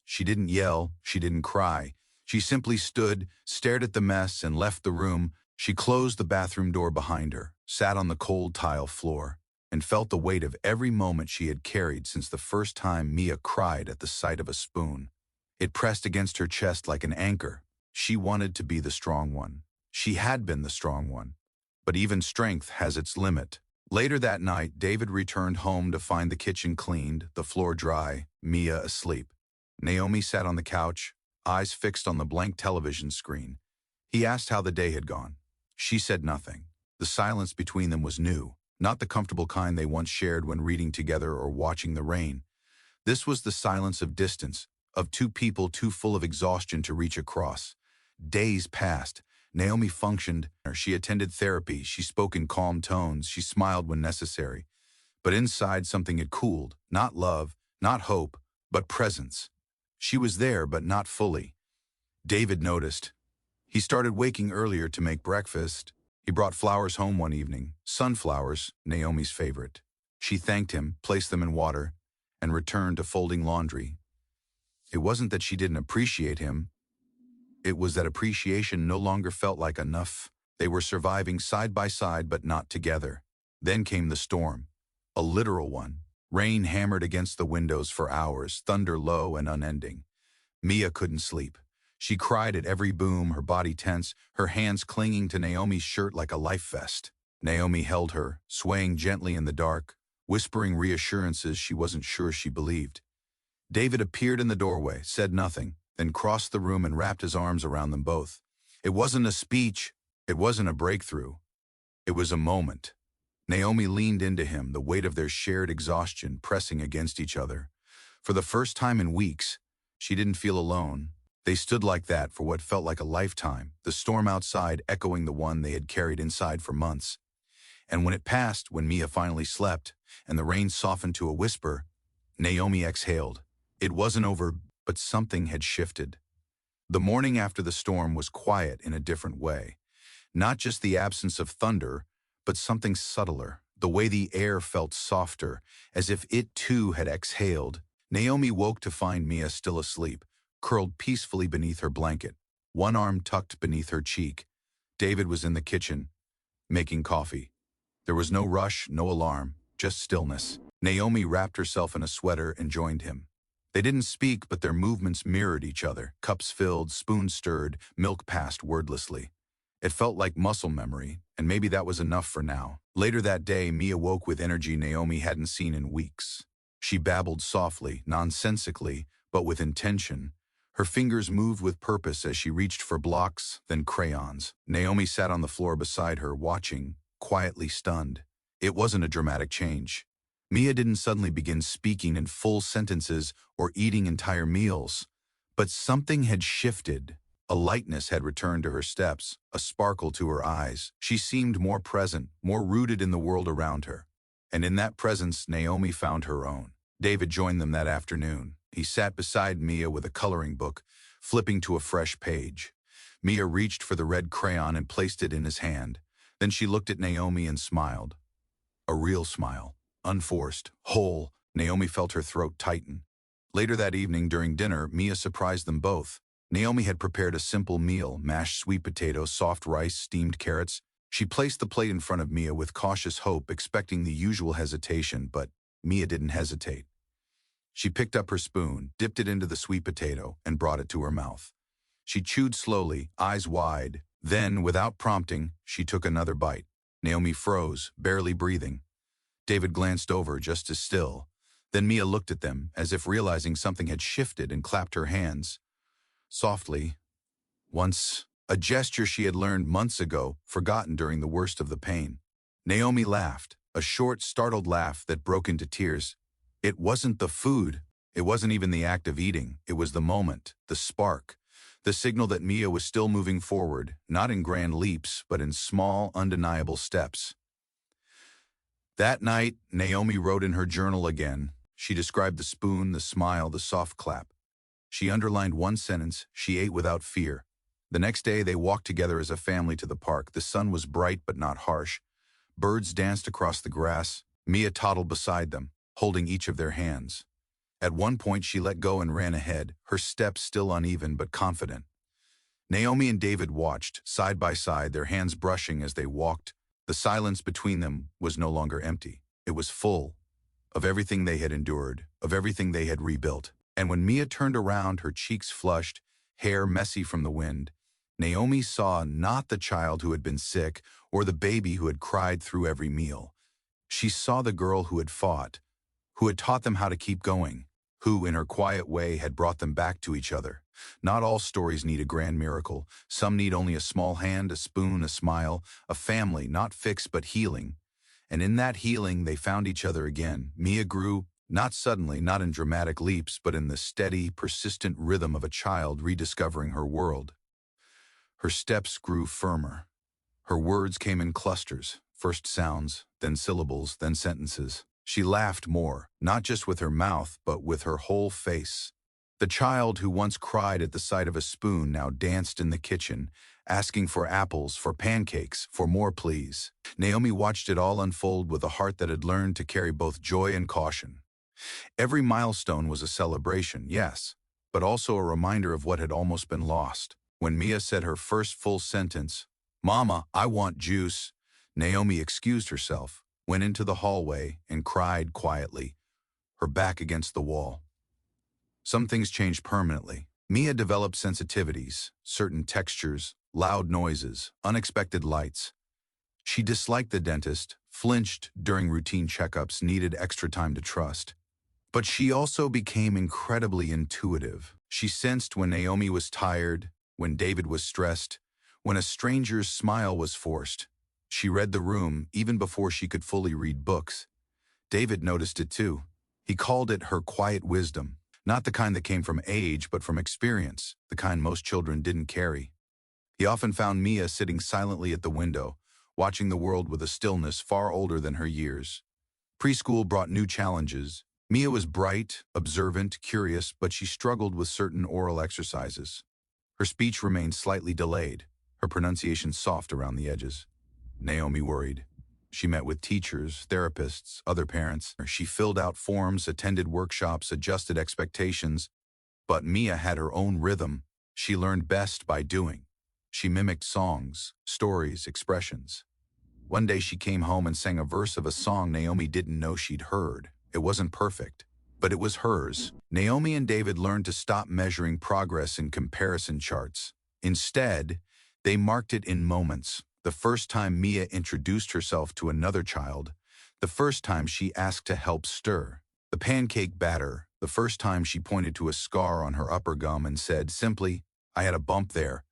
She didn't yell, she didn't cry. She simply stood, stared at the mess, and left the room. She closed the bathroom door behind her, sat on the cold tile floor, and felt the weight of every moment she had carried since the first time Mia cried at the sight of a spoon. It pressed against her chest like an anchor. She wanted to be the strong one. She had been the strong one. But even strength has its limit. Later that night, David returned home to find the kitchen cleaned, the floor dry, Mia asleep. Naomi sat on the couch, eyes fixed on the blank television screen. He asked how the day had gone. She said nothing. The silence between them was new, not the comfortable kind they once shared when reading together or watching the rain. This was the silence of distance, of two people too full of exhaustion to reach across. Days passed. Naomi functioned. She attended therapy. She spoke in calm tones. She smiled when necessary. But inside, something had cooled. Not love, not hope, but presence. She was there, but not fully. David noticed. He started waking earlier to make breakfast. He brought flowers home one evening. Sunflowers, Naomi's favorite. She thanked him, placed them in water, and returned to folding laundry. It wasn't that she didn't appreciate him. It was that appreciation no longer felt like enough. They were surviving side by side, but not together. Then came the storm. A literal one. Rain hammered against the windows for hours, thunder low and unending. Mia couldn't sleep. She cried at every boom, her body tense, her hands clinging to Naomi's shirt like a life vest. Naomi held her, swaying gently in the dark, whispering reassurances she wasn't sure she believed. David appeared in the doorway, said nothing, then crossed the room and wrapped his arms around them both. It wasn't a speech. It wasn't a breakthrough. It was a moment. Naomi leaned into him, the weight of their shared exhaustion pressing against each other. For the first time in weeks, she didn't feel alone. They stood like that for what felt like a lifetime, the storm outside echoing the one they had carried inside for months. And when it passed, when Mia finally slept, and the rain softened to a whisper, Naomi exhaled. It wasn't over, but something had shifted. The morning after the storm was quiet in a different way. Not just the absence of thunder, but something subtler, the way the air felt softer, as if it too had exhaled. Naomi woke to find Mia still asleep, curled peacefully beneath her blanket, one arm tucked beneath her cheek. David was in the kitchen, making coffee. There was no rush, no alarm, just stillness. Naomi wrapped herself in a sweater and joined him. They didn't speak, but their movements mirrored each other. Cups filled, spoons stirred, milk passed wordlessly. It felt like muscle memory, and maybe that was enough for now. Later that day, Mia woke with energy Naomi hadn't seen in weeks. She babbled softly, nonsensically, but with intention. Her fingers moved with purpose as she reached for blocks, then crayons. Naomi sat on the floor beside her, watching, quietly stunned. It wasn't a dramatic change. Mia didn't suddenly begin speaking in full sentences or eating entire meals. But something had shifted. A lightness had returned to her steps, a sparkle to her eyes. She seemed more present, more rooted in the world around her. And in that presence, Naomi found her own. David joined them that afternoon. He sat beside Mia with a coloring book, flipping to a fresh page. Mia reached for the red crayon and placed it in his hand. Then she looked at Naomi and smiled. A real smile. Unforced, whole. Naomi felt her throat tighten. Later that evening, during dinner, Mia surprised them both. Naomi had prepared a simple meal, mashed sweet potatoes, soft rice, steamed carrots. She placed the plate in front of Mia with cautious hope, expecting the usual hesitation, but Mia didn't hesitate. She picked up her spoon, dipped it into the sweet potato, and brought it to her mouth. She chewed slowly, eyes wide. Then, without prompting, she took another bite. Naomi froze, barely breathing. David glanced over, just as still. Then Mia looked at them, as if realizing something had shifted, and clapped her hands. Softly, once, a gesture she had learned months ago, forgotten during the worst of the pain. Naomi laughed, a short, startled laugh that broke into tears. It wasn't the food. It wasn't even the act of eating. It was the moment, the spark, the signal that Mia was still moving forward, not in grand leaps, but in small, undeniable steps. That night, Naomi wrote in her journal again. She described the spoon, the smile, the soft clap. She underlined one sentence: she ate without fear. The next day, they walked together as a family to the park. The sun was bright but not harsh. Birds danced across the grass. Mia toddled beside them, holding each of their hands. At one point, she let go and ran ahead, her steps still uneven but confident. Naomi and David watched, side by side, their hands brushing as they walked. The silence between them was no longer empty. It was full of everything they had endured, of everything they had rebuilt. And when Mia turned around, her cheeks flushed, hair messy from the wind, Naomi saw not the child who had been sick or the baby who had cried through every meal. She saw the girl who had fought, who had taught them how to keep going, who, in her quiet way, had brought them back to each other. Not all stories need a grand miracle. Some need only a small hand, a spoon, a smile, a family, not fixed but healing. And in that healing, they found each other again. Mia grew, not suddenly, not in dramatic leaps, but in the steady, persistent rhythm of a child rediscovering her world. Her steps grew firmer. Her words came in clusters, first sounds, then syllables, then sentences. She laughed more, not just with her mouth, but with her whole face. The child who once cried at the sight of a spoon now danced in the kitchen, asking for apples, for pancakes, for more please. Naomi watched it all unfold with a heart that had learned to carry both joy and caution. Every milestone was a celebration, yes, but also a reminder of what had almost been lost. When Mia said her first full sentence, "Mama, I want juice," Naomi excused herself, went into the hallway, and cried quietly, her back against the wall. Some things changed permanently. Mia developed sensitivities, certain textures, loud noises, unexpected lights. She disliked the dentist, flinched during routine checkups, needed extra time to trust. But she also became incredibly intuitive. She sensed when Naomi was tired, when David was stressed, when a stranger's smile was forced. She read the room even before she could fully read books. David noticed it too. He called it her quiet wisdom, not the kind that came from age, but from experience, the kind most children didn't carry. He often found Mia sitting silently at the window, watching the world with a stillness far older than her years. Preschool brought new challenges. Mia was bright, observant, curious, but she struggled with certain oral exercises. Her speech remained slightly delayed, her pronunciation soft around the edges. Naomi worried. She met with teachers, therapists, other parents. She filled out forms, attended workshops, adjusted expectations. But Mia had her own rhythm. She learned best by doing. She mimicked songs, stories, expressions. One day she came home and sang a verse of a song Naomi didn't know she'd heard. It wasn't perfect, but it was hers. Naomi and David learned to stop measuring progress in comparison charts. Instead, they marked it in moments. The first time Mia introduced herself to another child, the first time she asked to help stir, the pancake batter, the first time she pointed to a scar on her upper gum and said simply, "I had a bump there."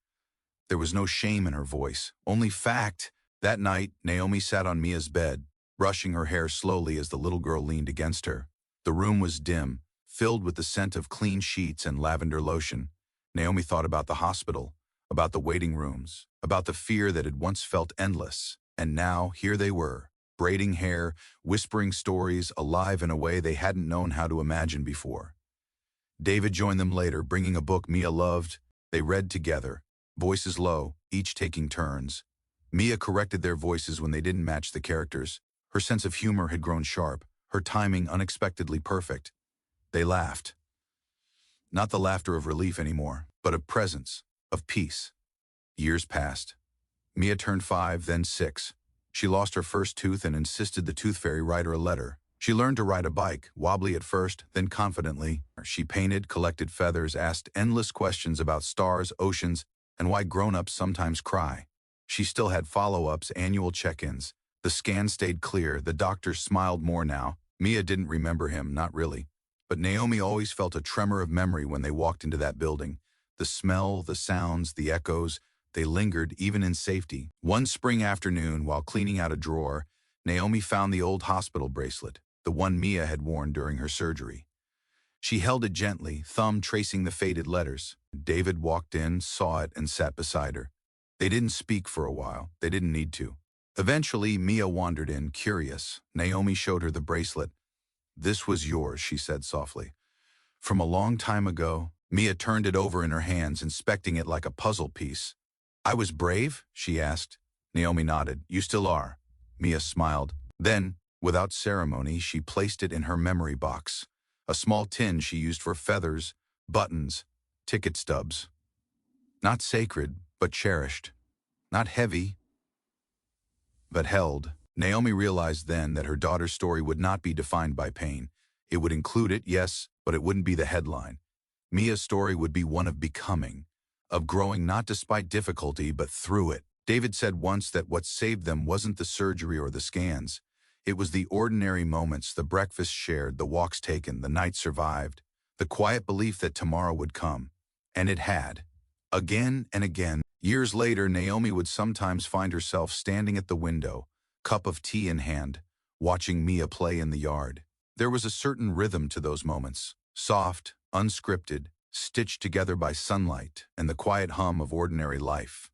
There was no shame in her voice, only fact. That night, Naomi sat on Mia's bed, brushing her hair slowly as the little girl leaned against her. The room was dim, filled with the scent of clean sheets and lavender lotion. Naomi thought about the hospital, about the waiting rooms, about the fear that had once felt endless. And now, here they were, braiding hair, whispering stories, alive in a way they hadn't known how to imagine before. David joined them later, bringing a book Mia loved. They read together, voices low, each taking turns. Mia corrected their voices when they didn't match the characters. Her sense of humor had grown sharp, her timing unexpectedly perfect. They laughed. Not the laughter of relief anymore, but of presence, of peace. Years passed. Mia turned 5, then 6. She lost her first tooth and insisted the tooth fairy write her a letter. She learned to ride a bike, wobbly at first, then confidently. She painted, collected feathers, asked endless questions about stars, oceans, and why grown-ups sometimes cry. She still had follow-ups, annual check-ins. The scan stayed clear. The doctor smiled more now. Mia didn't remember him, not really. But Naomi always felt a tremor of memory when they walked into that building. The smell, the sounds, the echoes, they lingered even in safety. One spring afternoon, while cleaning out a drawer, Naomi found the old hospital bracelet, the one Mia had worn during her surgery. She held it gently, thumb tracing the faded letters. David walked in, saw it, and sat beside her. They didn't speak for a while. They didn't need to. Eventually, Mia wandered in, curious. Naomi showed her the bracelet. "This was yours," she said softly. "From a long time ago." Mia turned it over in her hands, inspecting it like a puzzle piece. "I was brave?" she asked. Naomi nodded. "You still are." Mia smiled. Then, without ceremony, she placed it in her memory box, a small tin she used for feathers, buttons, ticket stubs. Not sacred, but cherished. Not heavy, but held. Naomi realized then that her daughter's story would not be defined by pain. It would include it, yes, but it wouldn't be the headline. Mia's story would be one of becoming, of growing not despite difficulty, but through it. David said once that what saved them wasn't the surgery or the scans. It was the ordinary moments, the breakfast shared, the walks taken, the night survived, the quiet belief that tomorrow would come. And it had. Again and again. Years later, Naomi would sometimes find herself standing at the window, cup of tea in hand, watching Mia play in the yard. There was a certain rhythm to those moments, soft, unscripted, stitched together by sunlight and the quiet hum of ordinary life.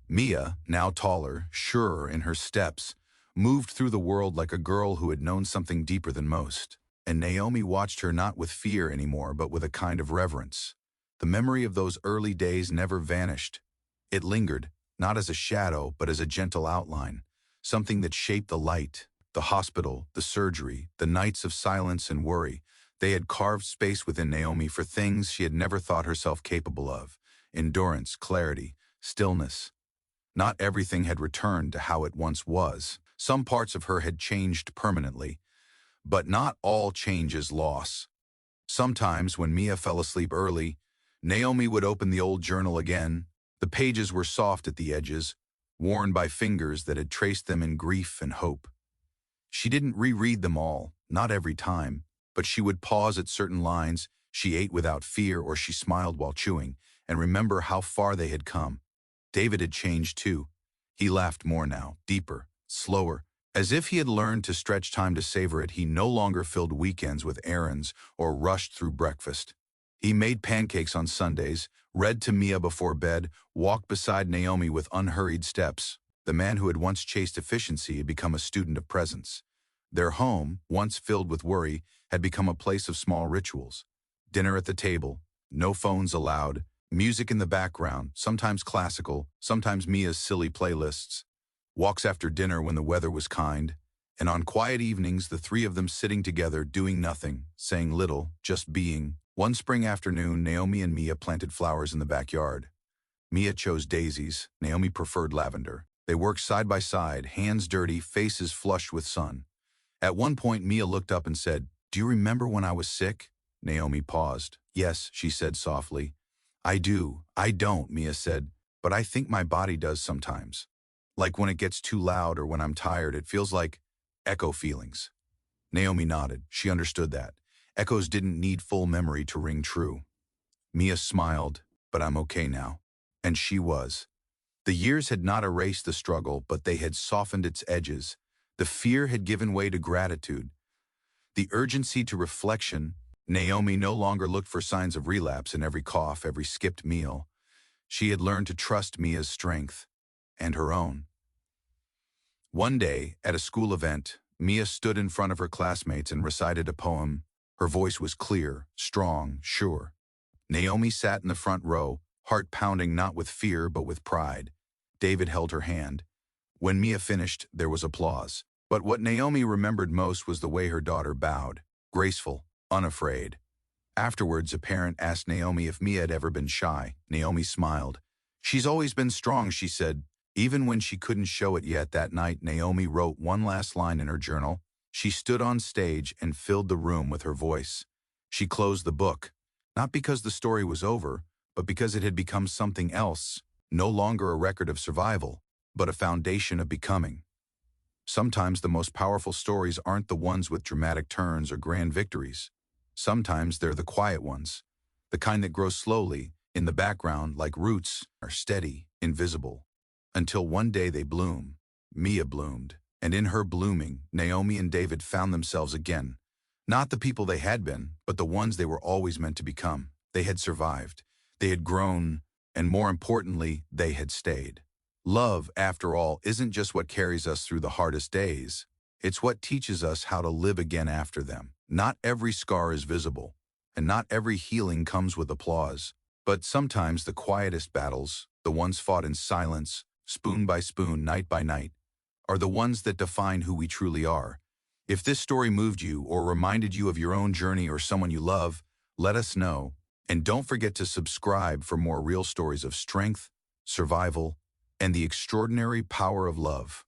Mia, now taller, surer in her steps, moved through the world like a girl who had known something deeper than most. And Naomi watched her not with fear anymore, but with a kind of reverence. The memory of those early days never vanished. It lingered, not as a shadow, but as a gentle outline, something that shaped the light, the hospital, the surgery, the nights of silence and worry. They had carved space within Naomi for things she had never thought herself capable of: endurance, clarity, stillness. Not everything had returned to how it once was. Some parts of her had changed permanently, but not all change is loss. Sometimes, when Mia fell asleep early, Naomi would open the old journal again. The pages were soft at the edges, worn by fingers that had traced them in grief and hope. She didn't reread them all, not every time, but she would pause at certain lines. She ate without fear, or she smiled while chewing, and remember how far they had come. David had changed too. He laughed more now, deeper, slower. As if he had learned to stretch time to savor it, he no longer filled weekends with errands or rushed through breakfast. He made pancakes on Sundays, read to Mia before bed, walked beside Naomi with unhurried steps. The man who had once chased efficiency had become a student of presence. Their home, once filled with worry, had become a place of small rituals. Dinner at the table, no phones allowed, music in the background, sometimes classical, sometimes Mia's silly playlists. walks after dinner when the weather was kind, and on quiet evenings the three of them sitting together doing nothing, saying little, just being. One spring afternoon, Naomi and Mia planted flowers in the backyard. Mia chose daisies, Naomi preferred lavender. They worked side by side, hands dirty, faces flushed with sun. At one point, Mia looked up and said, "Do you remember when I was sick?" Naomi paused. "Yes," she said softly. "I do." "I don't," Mia said, "but I think my body does sometimes. Like when it gets too loud or when I'm tired, it feels like echo feelings." Naomi nodded. She understood that. Echoes didn't need full memory to ring true. Mia smiled, "But I'm okay now." And she was. The years had not erased the struggle, but they had softened its edges. The fear had given way to gratitude. The urgency to reflection. Naomi no longer looked for signs of relapse in every cough, every skipped meal. She had learned to trust Mia's strength and her own. One day, at a school event, Mia stood in front of her classmates and recited a poem. Her voice was clear, strong, sure. Naomi sat in the front row, heart pounding not with fear but with pride. David held her hand. When Mia finished, there was applause. But what Naomi remembered most was the way her daughter bowed, graceful, unafraid. Afterwards, a parent asked Naomi if Mia had ever been shy. Naomi smiled. "She's always been strong," she said. Even when she couldn't show it yet that night, Naomi wrote one last line in her journal. She stood on stage and filled the room with her voice. She closed the book, not because the story was over, but because it had become something else, no longer a record of survival, but a foundation of becoming. Sometimes the most powerful stories aren't the ones with dramatic turns or grand victories. Sometimes they're the quiet ones, the kind that grow slowly, in the background like roots, are steady, invisible. Until one day they bloom. Mia bloomed, and in her blooming, Naomi and David found themselves again. Not the people they had been, but the ones they were always meant to become. They had survived. They had grown, and more importantly, they had stayed. Love, after all, isn't just what carries us through the hardest days. It's what teaches us how to live again after them. Not every scar is visible, and not every healing comes with applause. But sometimes the quietest battles, the ones fought in silence, spoon by spoon, night by night, are the ones that define who we truly are. If this story moved you or reminded you of your own journey or someone you love, let us know. And don't forget to subscribe for more real stories of strength, survival, and the extraordinary power of love.